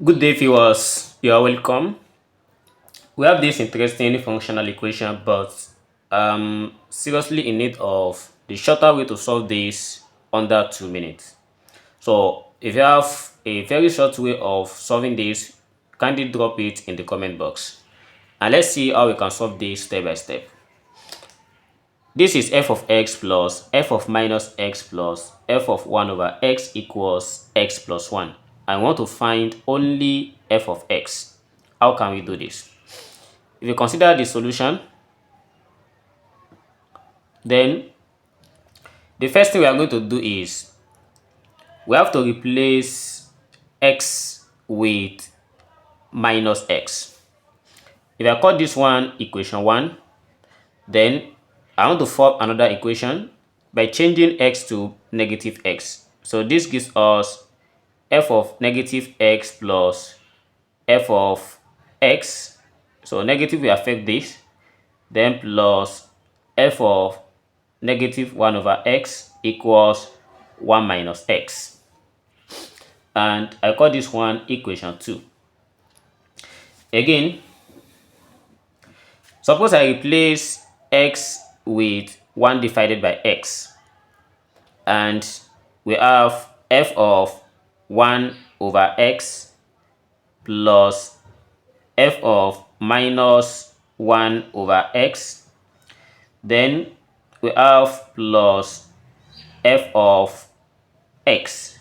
Good day, viewers. You are welcome. We have this interesting functional equation, but seriously in need of the shorter way to solve this under 2 minutes. So, if you have a very short way of solving this, kindly drop it in the comment box. And let's see how we can solve this step by step. This is f of x plus f of minus x plus f of 1 over x equals x plus 1. I want to find only f of x. How can we do this? If you consider the solution, then the first thing we are going to do is we have to replace x with minus x. If I call this one equation 1, then I want to form another equation by changing x to negative x. So this gives us f of negative x plus f of x. So negative will affect this, then plus f of negative 1 over x equals 1 minus x. And I call this one equation 2. Again, suppose I replace x with 1 divided by x, and we have f of 1 over x plus f of minus 1 over x. Then we have plus f of x.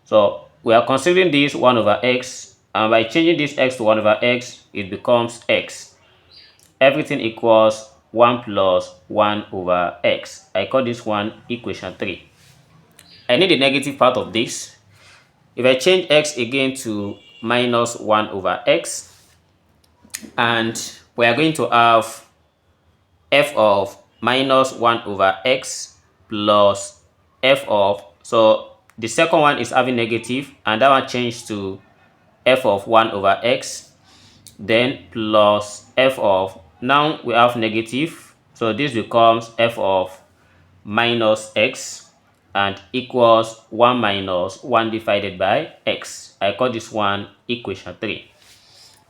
So we are considering this 1 over x, and by changing this x to 1 over x, it becomes x. Everything equals 1 plus 1 over x. I call this one equation 3. I need the negative part of this. If I change x again to minus 1 over x, and we are going to have f of minus 1 over x plus f of, so the second one is having negative, and that one changed to f of 1 over x, then plus f of, now we have negative, so this becomes f of minus x and equals 1 minus 1 divided by x. I call this one equation 3.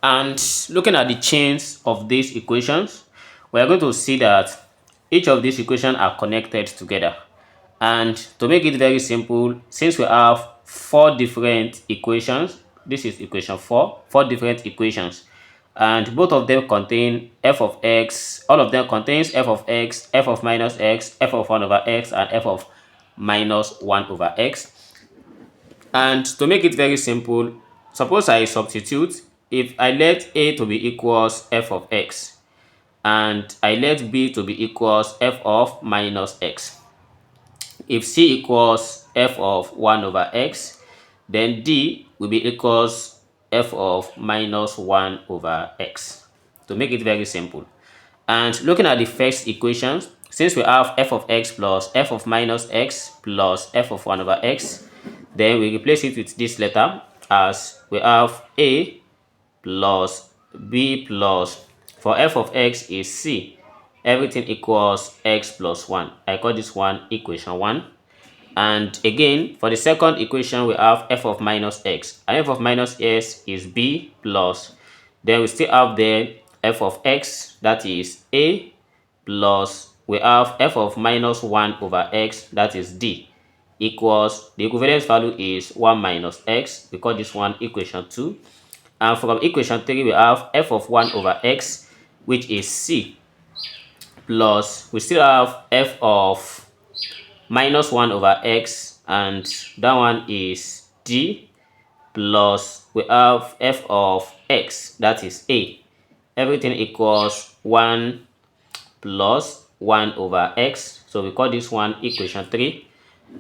And looking at the chains of these equations, we are going to see that each of these equations are connected together. And to make it very simple, since we have 4 different equations, this is equation 4 different equations, and both of them contain f of x, all of them contains f of x, f of minus x, f of 1 over x, and f of minus 1 over x. And to make it very simple, suppose I substitute. If I let a to be equals f of x, and I let b to be equals f of minus x. If c equals f of 1 over x, then d will be equals f of minus 1 over x. To make it very simple. And looking at the first equation, since we have f of x plus f of minus x plus f of 1 over x, then we replace it with this letter, as we have a plus b plus, for f of x is c, everything equals x plus 1. I call this one equation 1. And again, for the second equation, we have f of minus x, and f of minus x is b plus, then we still have there f of x, that is a, plus we have f of minus 1 over x, that is d, equals, the equivalence value is 1 minus x. We call this one equation 2. And from equation 3, we have f of 1 over x, which is c, plus we still have f of minus 1 over x, and that one is d, plus we have f of x, that is a, everything equals 1 plus 1 over x. So we call this one equation 3.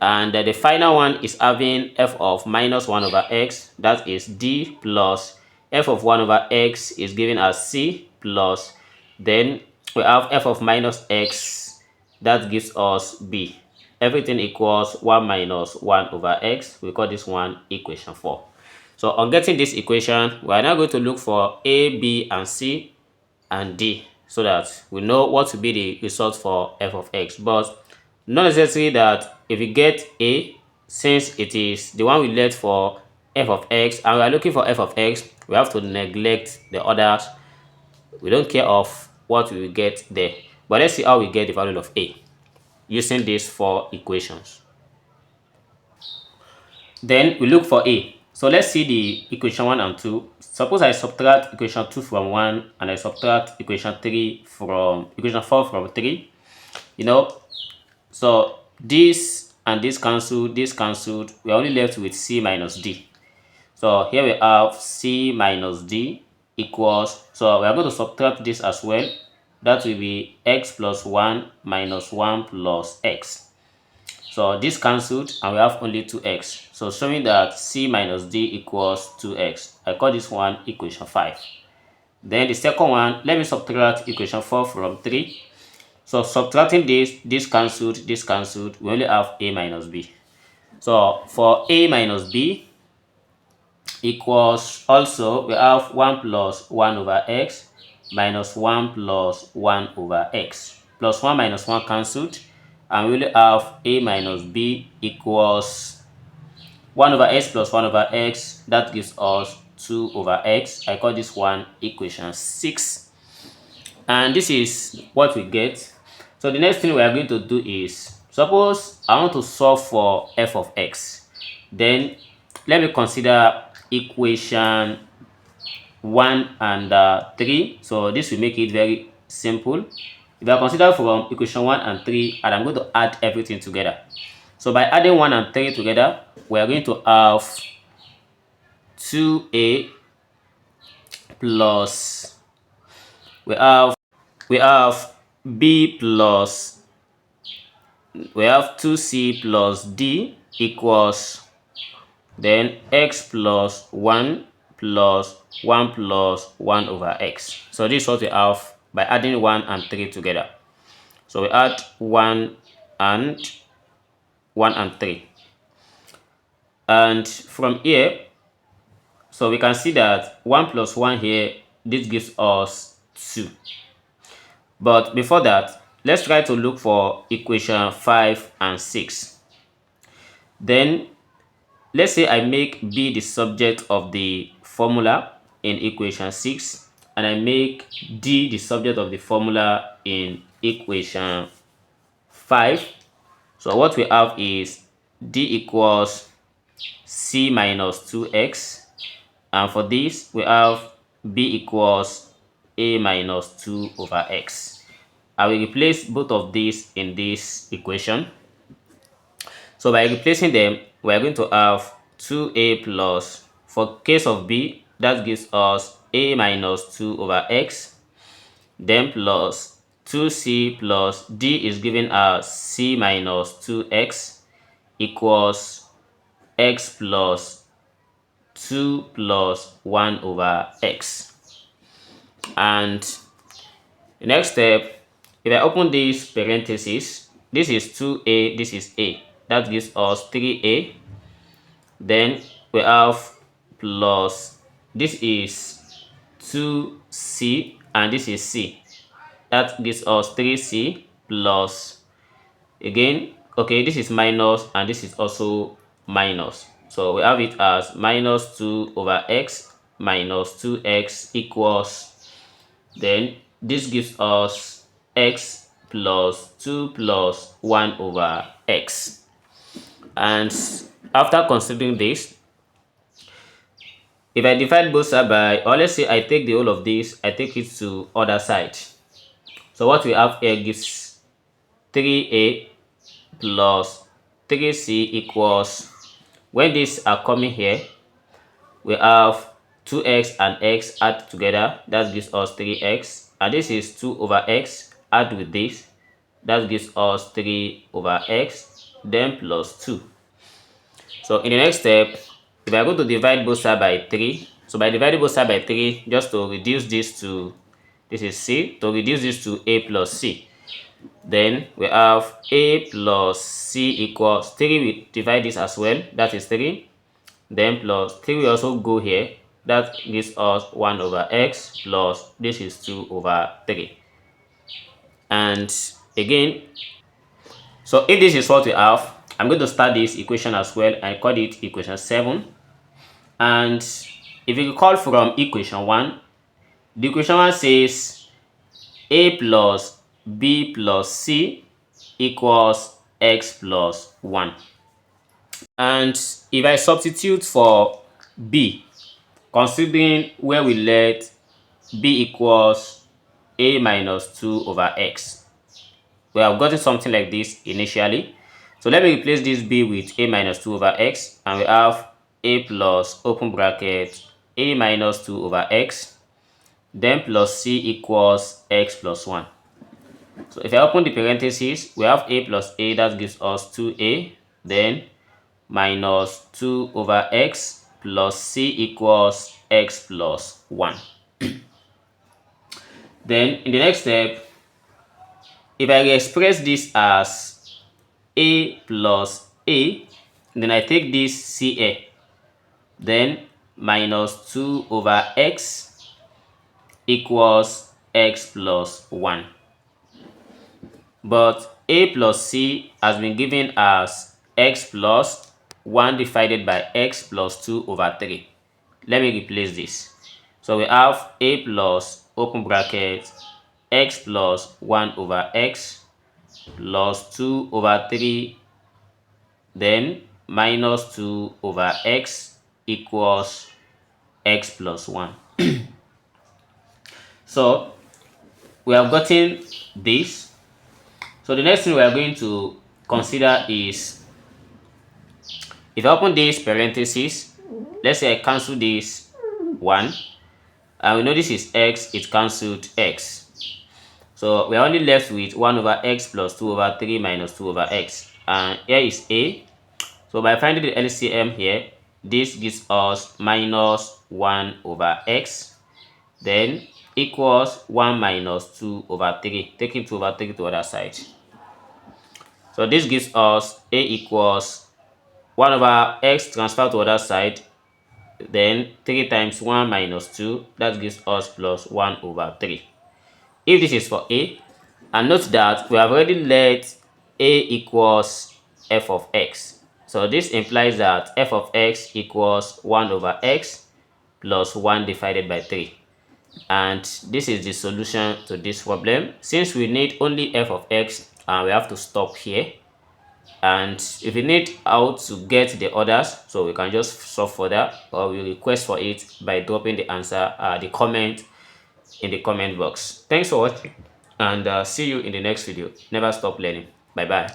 And the final one is having f of minus 1 over x, that is d, plus f of 1 over x is given as c, plus then we have f of minus x, that gives us b. Everything equals 1 minus 1 over x. We call this one equation 4. So on getting this equation, we are now going to look for a, b, and c, and d, so that we know what will be the result for f of x. But not necessary that if we get a, since it is the one we left for f of x and we are looking for f of x, we have to neglect the others. We don't care of what we will get there. But let's see how we get the value of a using these four equations. Then we look for a. So let's see the equation 1 and 2. Suppose I subtract equation 2 from 1 and I subtract equation 4 from 3. You know, so this and this cancelled, we are only left with c minus d. So here we have c minus d equals, so we are going to subtract this as well. That will be x plus 1 minus 1 plus x. So this cancelled and we have only 2x. So showing that c minus d equals 2x. I call this one equation 5. Then the second one, let me subtract equation 4 from 3. So subtracting this cancelled, we only have a minus b. So for a minus b equals, also we have 1 plus 1 over x minus 1 plus 1 over x. Plus 1 minus 1 cancelled. And we only have a minus b equals 1 over x plus 1 over x. That gives us 2 over x. I call this one equation 6. And this is what we get. So the next thing we are going to do is, suppose I want to solve for f of x. Then let me consider equation 1 and 3. So this will make it very simple. If I consider from equation 1 and 3, and I'm going to add everything together. So by adding 1 and 3 together, we are going to have 2a plus, we have b plus, we have 2c plus d equals, then x plus 1 plus 1 plus 1 over x. So this is what we have by adding 1 and 3 together. So we add 1 and 3. And from here, so we can see that 1 plus 1 here, this gives us 2. But before that, let's try to look for equation 5 and 6. Then let's say I make b the subject of the formula in equation 6 and I make d the subject of the formula in equation 5. So what we have is d equals c minus 2x, and for this we have b equals a minus 2 over x. I will replace both of these in this equation. So by replacing them, we are going to have 2a plus, for case of b, that gives us a minus 2 over x, then plus 2c plus d is giving us c minus 2x equals x plus 2 plus 1 over x. And the next step, if I open this parenthesis, this is 2a, this is a, that gives us 3a. Then we have plus, this is 2c and this is c, that gives us 3c plus, again, okay, this is minus and this is also minus. So we have it as minus 2 over x minus 2x equals, then this gives us x plus 2 plus 1 over x. And after considering this, if I divide both sides by, or let's say I take the whole of this, I take it to other side. So what we have here gives 3a plus 3c equals, when these are coming here, we have 2x and x add together, that gives us 3x, and this is 2 over x, add with this, that gives us 3 over x, then plus 2. So in the next step, if I go to divide both sides by 3, so by dividing both sides by 3, just to reduce this to, this is c, to reduce this to a plus c, then we have a plus c equals 3, we divide this as well, that is 3, then plus 3 we also go here, that gives us 1 over x plus this is 2 over 3. And again, so if this is what we have, I'm going to start this equation as well. I call it equation 7. And if you recall from equation 1, the equation 1 says a plus b plus c equals x plus 1. And if I substitute for b, considering where we let b equals a minus 2 over x, we have gotten something like this initially. So let me replace this b with a minus 2 over x, and we have a plus open bracket a minus 2 over x, then plus c equals x plus 1. So if I open the parentheses, we have a plus a, that gives us 2a, then minus 2 over x plus c equals x plus 1. Then in the next step, if I express this as a plus a, then I take this ca, then minus 2 over x equals x plus 1. But a plus c has been given as x plus 1 divided by x plus 2 over 3. Let me replace this. So we have a plus open bracket x plus 1 over x plus 2 over 3, then minus 2 over x equals x plus 1. So we have gotten this. So the next thing we are going to consider is, if I open this parenthesis, let's say I cancel this 1, and we know this is x, it cancelled x. So we are only left with 1 over x plus 2 over 3 minus 2 over x. And here is a. So by finding the LCM here, this gives us minus 1 over x, then equals 1 minus 2 over 3, taking 2 over 3 to the other side. So this gives us a equals 1 over x transferred to the other side, then 3 times 1 minus 2, that gives us plus 1 over 3. If this is for a, and note that we have already let a equals f of x. So this implies that f of x equals 1 over x plus 1 divided by 3. And this is the solution to this problem. Since we need only f of x, we have to stop here. And if you need how to get the others, so we can just solve further, or we request for it by dropping the answer, the comment in the comment box. Thanks for watching, and see you in the next video. Never stop learning. Bye bye.